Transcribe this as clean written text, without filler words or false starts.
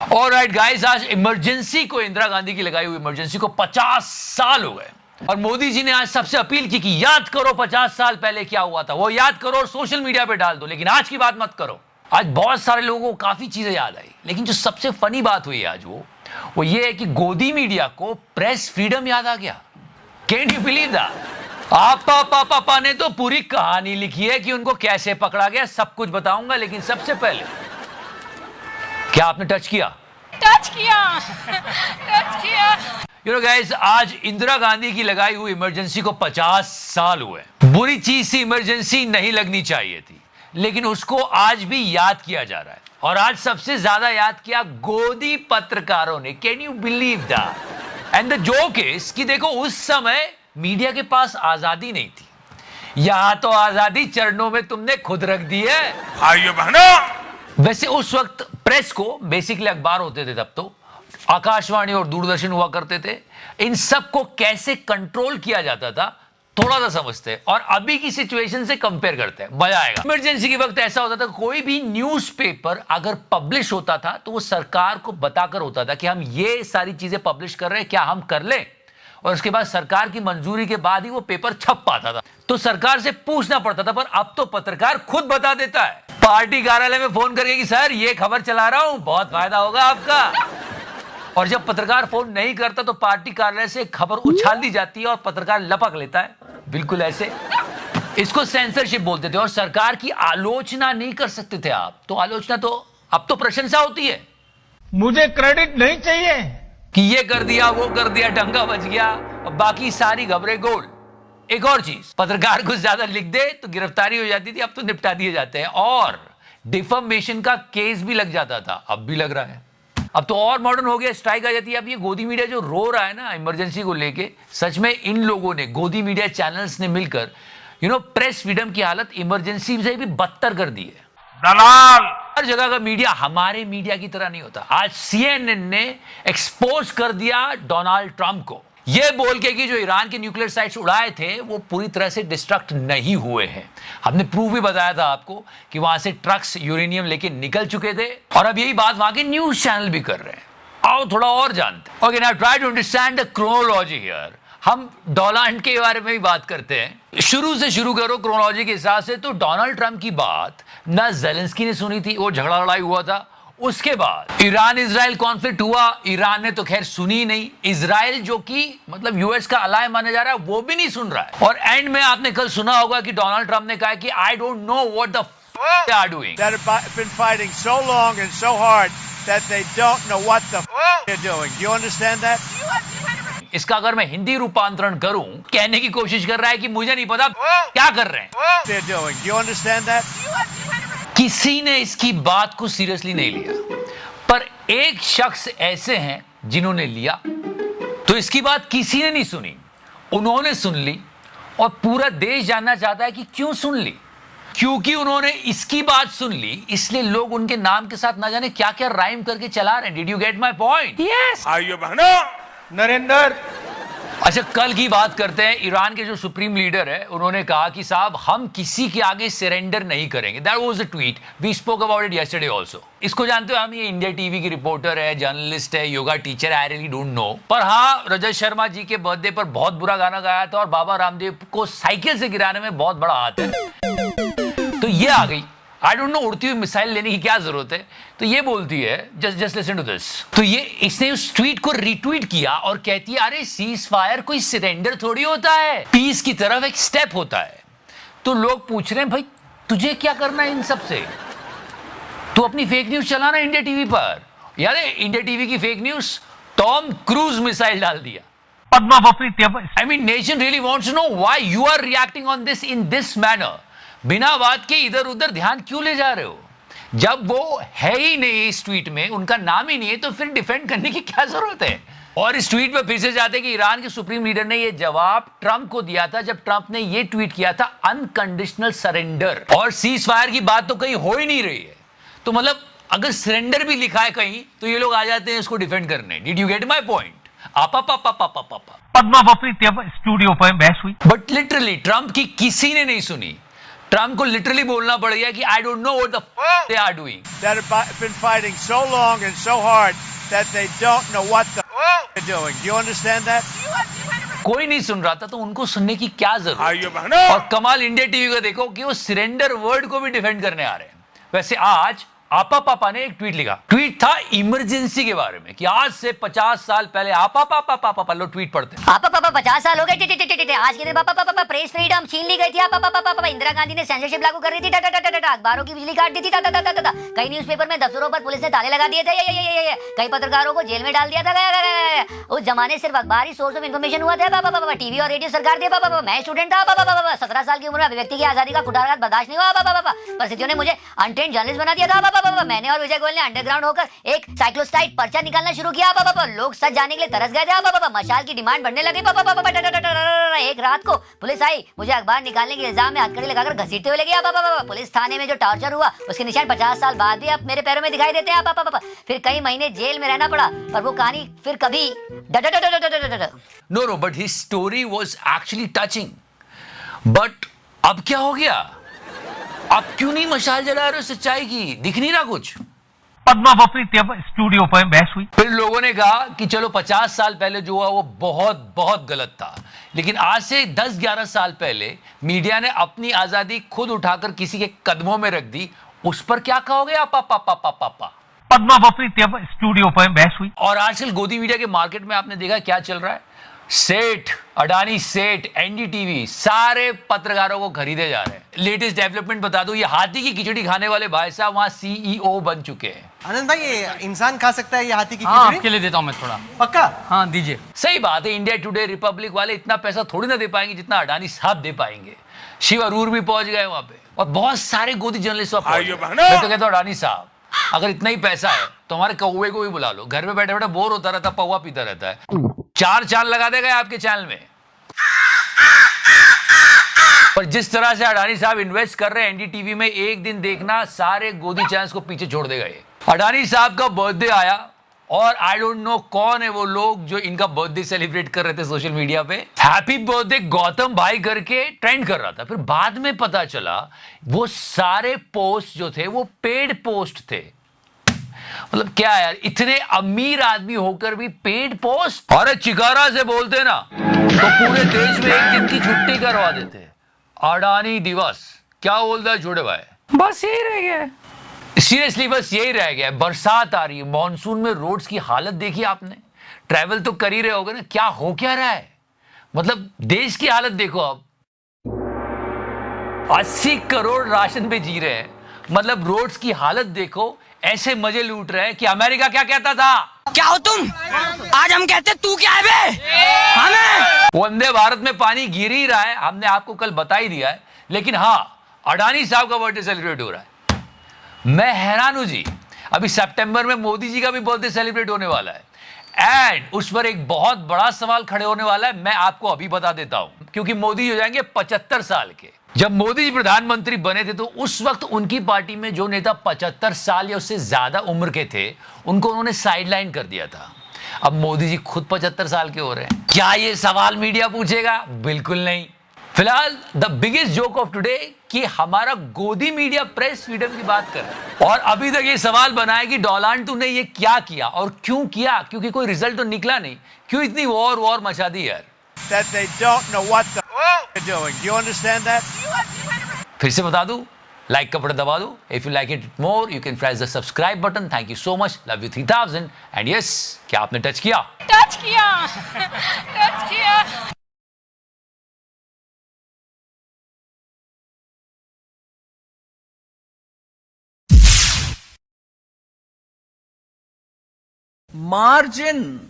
Alright guys, आज emergency को, इंदिरा गांधी की लगाई हुई इमरजेंसी को 50 साल हो गए और मोदी जी ने आज सबसे अपील की कि याद करो 50 साल पहले क्या हुआ था, वो याद करो और सोशल मीडिया पे डाल दो, लेकिन आज की बात मत करो। आज बहुत सारे लोगों को काफी चीजें याद आई, लेकिन जो सबसे फनी बात हुई आज वो ये है कि गोदी मीडिया को प्रेस फ्रीडम याद आ गया। Can you believe that? पापा ने तो पूरी कहानी लिखी है कि उनको कैसे पकड़ा गया, सब कुछ बताऊंगा, लेकिन सबसे पहले क्या आपने टच किया? यू नो गाइस, आज इंदिरा गांधी की लगाई हुई इमरजेंसी को 50 साल हुए। बुरी चीज सी इमरजेंसी नहीं लगनी चाहिए थी, लेकिन उसको आज भी याद किया जा रहा है और आज सबसे ज्यादा याद किया गोदी पत्रकारों ने। Can you believe that? And the joke is कि देखो, उस समय मीडिया के पास आजादी नहीं थी, यहां तो आजादी चरणों में तुमने खुद रख दी है। भाइयों बहनों, वैसे उस वक्त प्रेस को बेसिकली अखबार होते थे, तब तो आकाशवाणी और दूरदर्शन हुआ करते थे। इन सब को कैसे कंट्रोल किया जाता था थोड़ा सा समझते हैं और अभी की सिचुएशन से कंपेयर करते हैं, मजा आएगा। इमरजेंसी के वक्त ऐसा होता था, कोई भी न्यूज़पेपर अगर पब्लिश होता था तो वो सरकार को बताकर होता था कि हम ये सारी चीजें पब्लिश कर रहे हैं, क्या हम कर लें? और उसके बाद सरकार की मंजूरी के बाद ही वो पेपर छप पाता था, तो सरकार से पूछना पड़ता था। पर अब तो पत्रकार खुद बता देता है, पार्टी कार्यालय में फोन करके कि सर ये खबर चला रहा हूं, बहुत फायदा होगा आपका। और जब पत्रकार फोन नहीं करता तो पार्टी कार्यालय से खबर उछाल दी जाती है और पत्रकार लपक लेता है, बिल्कुल ऐसे। इसको सेंसरशिप बोलते थे और सरकार की आलोचना नहीं कर सकते थे आप, तो आलोचना तो अब तो प्रशंसा होती है। मुझे क्रेडिट नहीं चाहिए कि ये कर दिया, वो कर दिया, डंगा बच गया, और बाकी सारी खबरें गोल। एक और चीज, पत्रकार कुछ ज्यादा लिख दे तो गिरफ्तारी हो जाती थी, अब तो निपटा दिए जाते हैं और डिफेमेशन का केस भी लग जाता था, अब भी लग रहा है। अब तो और मॉडर्न हो गया, स्ट्राइक आ जाती है। अब ये गोदी मीडिया जो रो रहा है ना इमरजेंसी को लेके, सच में इन लोगों ने, गोदी मीडिया चैनल्स ने मिलकर प्रेस फ्रीडम की हालत इमरजेंसी से भी बदतर कर दी है। दलाल, हर जगह का मीडिया हमारे मीडिया की तरह नहीं होता। आज CNN ने एक्सपोज कर दिया डोनाल्ड ट्रंप को, यह बोल के कि जो ईरान के न्यूक्लियर साइट्स उड़ाए थे वो पूरी तरह से डिस्ट्रक्ट नहीं हुए हैं। हमने प्रूफ भी बताया था आपको कि वहां से ट्रक्स यूरेनियम लेके निकल चुके थे और अब यही बात वहां के न्यूज चैनल भी कर रहे हैं। आओ थोड़ा और जानते हैं। Okay, now try to understand the chronology here. हम डोनाल्ड के बारे में भी बात करते हैं, शुरू से शुरू करो क्रोनोलॉजी के हिसाब से। तो डोनाल्ड ट्रंप की बात ना ज़ेलेंस्की ने सुनी थी, वो झगड़ा लड़ाई हुआ था। उसके बाद ईरान इजराइल कॉन्फ्लिक्ट हुआ, ईरान ने तो खैर सुनी नहीं। इजराइल जो कि मतलब यूएस का अलाय माना जा रहा है, वो भी नहीं सुन रहा है। और एंड में आपने कल सुना होगा कि डोनाल्ड ट्रंप ने कहा कि I don't know what the they are doing. That have been fighting so long and so hard that they don't know what the they're doing. Do you understand that? इसका अगर मैं हिंदी रूपांतरण करूं, कहने की कोशिश कर रहा है कि मुझे नहीं पता क्या कर रहे हैं। They're doing. Do you understand that? किसी ने इसकी बात को सीरियसली नहीं लिया, पर एक शख्स ऐसे हैं जिन्होंने लिया, तो इसकी बात किसी ने नहीं सुनी, उन्होंने सुन ली और पूरा देश जानना चाहता है कि क्यों सुन ली। क्योंकि उन्होंने इसकी बात सुन ली, इसलिए लोग उनके नाम के साथ ना जाने क्या क्या राइम करके चला रहे हैं। Did you get my point? Yes. भाइयों बहनों, नरेंद्र, अच्छा, कल की बात करते हैं। ईरान के जो सुप्रीम लीडर है, उन्होंने कहा कि साहब हम किसी के आगे सरेंडर नहीं करेंगे। That was the tweet, we spoke about it yesterday also. इसको जानते हो हम, ये इंडिया टीवी की रिपोर्टर है, जर्नलिस्ट है, योगा टीचर है, आई रियली डोंट नो। पर हाँ, रजत शर्मा जी के बर्थडे पर बहुत बुरा गाना गाया था और बाबा रामदेव को साइकिल से गिराने में बहुत बड़ा हाथ है। तो ये आ गई, आई डोंट नो, उड़ती हुई मिसाइल लेने की क्या जरूरत है। तो ये बोलती है, जस्ट लिसन टू दिस। तो ये इसने उस ट्वीट को रीट्वीट किया और कहती है, अरे सीज फायर कोई सरेंडर थोड़ी होता है, पीस की तरफ एक स्टेप होता है। तो लोग पूछ रहे हैं, भाई तुझे क्या करना है इन सब से? तू अपनी फेक न्यूज चलाना इंडिया टीवी पर। यार इंडिया टीवी की fake news, Tom Cruise missile डाल दिया। I mean, nation really wants to know why you are reacting on this in this manner. बिना बात के इधर उधर ध्यान क्यों ले जा रहे हो? जब वो है ही नहीं इस ट्वीट में, उनका नाम ही नहीं है, तो फिर डिफेंड करने की क्या जरूरत है? और इस ट्वीट पे फिर से जाते कि ईरान के सुप्रीम लीडर ने ये जवाब ट्रंप को दिया था जब ट्रंप ने ये ट्वीट किया था अनकंडीशनल सरेंडर, और सीज फायर की बात तो कहीं हो ही नहीं रही है। तो मतलब अगर सरेंडर भी लिखा है कहीं, तो ये लोग आ जाते हैं इसको डिफेंड करने। Did you get my point? Padma studio पर बहस हुई, बट लिटरली ट्रंप की किसी ने नहीं सुनी। ट्रम्प को लिटरली बोलना पड़ गया कि I don't know what the they are doing. that have been fighting so long and so hard that they don't know what the they're doing. Do you understand that? कोई नहीं सुन रहा था तो उनको सुनने की क्या जरूरत. भाइयों बहनों, और कमाल इंडिया टीवी का देखो कि वो सरेंडर वर्ड को भी डिफेंड करने आ रहे हैं. वैसे आज आपा पापा ने एक ट्वीट लिखा. ट्वीट था इमरजेंसी के बारे में कि आज से 50 साल पहले आपा पापा पापा पापा लो ट्वीट पढ़ते हैं. पापा पापा 50 साल हो गए आज के दिन पापा पापा प्रेस फ्रीडम छीन ली गई थी. पापा पापा पापा इंदिरा गांधी ने सेंसरशिप लागू कर दी थी. अखबारों की बिजली काट दी थी. कई न्यूज़पेपर में दफ्तरों पर पुलिस ने ताले लगा दिए थे. कई पत्रकारों को जेल में डाल दिया था. उस जमाने सिर्फ अखबार ही सोर्स ऑफ इन्फॉर्मेशन हुआ था. पापा पापा टीवी और रेडियो सरकार थे. पापा मैं स्टूडेंट था. पापा पापा 17 साल की उम्र में अभिव्यक्ति की आजादी का कुठाराघात बर्दाश्त नहीं हुआ. पापा पापा परिस्थितियों ने मुझे अनट्रेंड जर्नलिस्ट बना दिया था. पापा पापा मैंने और गोयल ने अंडरग्राउंड होकर एक साइक्लोस्टाइट पर्चा निकालना शुरू किया. पापा लोग सच जाने के लिए तरस गए थे. पापा मशाल की डिमांड बढ़ने लगी. पापा एक रात को पुलिस आई, मुझे अखबार निकालने के इल्जाम में हथकड़ी लगाकर घसीटते हुए ले गया. पापा पुलिस थाने में जो टॉर्चर हुआ उसके निशान 50 साल बाद भी अब मेरे पैरों में दिखाई देते हैं. पापा फिर कई महीने जेल में रहना पड़ा, पर वो कहानी फिर कभी no but his story was actually touching. But अब क्या हो गया? अब क्यों नहीं मशाल जला रहे हो सच्चाई की? दिख नहीं रहा कुछ. पद्मा वप्री स्टूडियो पर बहस हुई. फिर लोगों ने कहा कि चलो 50 साल पहले जो हुआ वो बहुत बहुत गलत था, लेकिन आज से 10-11 साल पहले मीडिया ने अपनी आजादी खुद उठाकर किसी के कदमों में रख दी. उस पर क्या कहोगे आप? पापा पद्मा वप्री स्टूडियो पर बहस हुई. और आजकल गोदी मीडिया के मार्केट में आपने देखा क्या चल रहा है. सेठ, अडानी सेठ, एनडीटीवी सारे पत्रकारों को खरीदे जा रहे हैं. लेटेस्ट डेवलपमेंट बता दो, ये हाथी की खिचड़ी खाने वाले भाई साहब वहां सीईओ बन चुके हैं. आनंद भाई, ये इंसान खा सकता है ये हाथी की हाँ, खिचड़ी? आपके लिए देता हूँ मैं थोड़ा. पक्का? हाँ दीजिए. सही बात है. इंडिया टुडे, रिपब्लिक वाले इतना पैसा थोड़ी ना दे पाएंगे जितना अडानी साहब दे पाएंगे. शिव अरूर भी पहुंच गए वहां पे और बहुत सारे गोदी जर्नलिस्ट. मैं तो कहता हूं अडानी साहब अगर इतना ही पैसा है तो हमारे कौवे को भी बुला लो. घर में बैठे बैठे बोर होता रहता, पौवा पीता रहता है. 4 चांद लगा देगा आपके चैनल में. पर जिस तरह से अडानी साहब इन्वेस्ट कर रहे हैं एनडीटीवी में, एक दिन देखना सारे गोदी चैनल्स को पीछे छोड़ देगा ये. अडानी साहब का बर्थडे आया और आई डोंट नो कौन है वो लोग जो इनका बर्थडे सेलिब्रेट कर रहे थे सोशल मीडिया पे. हैप्पी बर्थडे गौतम भाई करके ट्रेंड कर रहा था. फिर बाद में पता चला वो सारे पोस्ट जो थे वो पेड पोस्ट थे. मतलब क्या यार, इतने अमीर आदमी होकर भी पेड पोस्ट. अरे चिकारा से बोलते ना तो पूरे देश में एक दिन की छुट्टी करवा देते. अडानी दिवस क्या बोलता है छोटे भाई? बस यही रह गया है. सीरियसली बस यही रह गया है. बरसात आ रही है, मॉनसून में रोड्स की हालत देखी आपने. ट्रैवल तो कर ही रहे होगे ना. क्या हो क्या रहा है? मतलब देश की हालत देखो. अब 80 करोड़ राशन पे जी रहे हैं. मतलब रोड्स की हालत देखो. ऐसे मजे लूट रहे हैं कि अमेरिका क्या कहता था. क्या हो तुम? आज हम कहते तू क्या है बे? हमें वंदे भारत में पानी गिर ही रहा है, हमने आपको कल बता ही दिया है. लेकिन हाँ, अडानी साहब का बर्थडे सेलिब्रेट हो रहा है. मैं हैरान हूं जी. अभी सितंबर में मोदी जी का भी बर्थडे सेलिब्रेट होने वाला है. एंड उस पर एक बहुत बड़ा सवाल खड़े होने वाला है. मैं आपको अभी बता देता हूं, क्योंकि मोदी हो जाएंगे 75 साल के. जब मोदी जी प्रधानमंत्री बने थे तो उस वक्त उनकी पार्टी में जो नेता 75 साल या उससे ज्यादा उम्र के थे उनको उन्होंने साइडलाइन कर दिया था. अब मोदी जी खुद 75 साल के हो रहे हैं. क्या ये सवाल मीडिया पूछेगा? बिल्कुल नहीं. फिलहाल the biggest joke of today कि हमारा गोदी मीडिया प्रेस फ्रीडम की बात कर रहा है और अभी तक ये सवाल बना है कि डोनाल्ड ट्रम्प ने ये क्या किया और क्यों किया, क्योंकि कोई रिजल्ट तो निकला नहीं. क्यों इतनी वॉर मचा दी यार? That they don't know what the they're doing. Do you understand that? फिर से बता दूं, लाइक का बटन दबा दो. If you like it more you can press the subscribe button. Thank you so much. Love you 3000. And yes, क्या आपने touch किया? टच किया मार्जिन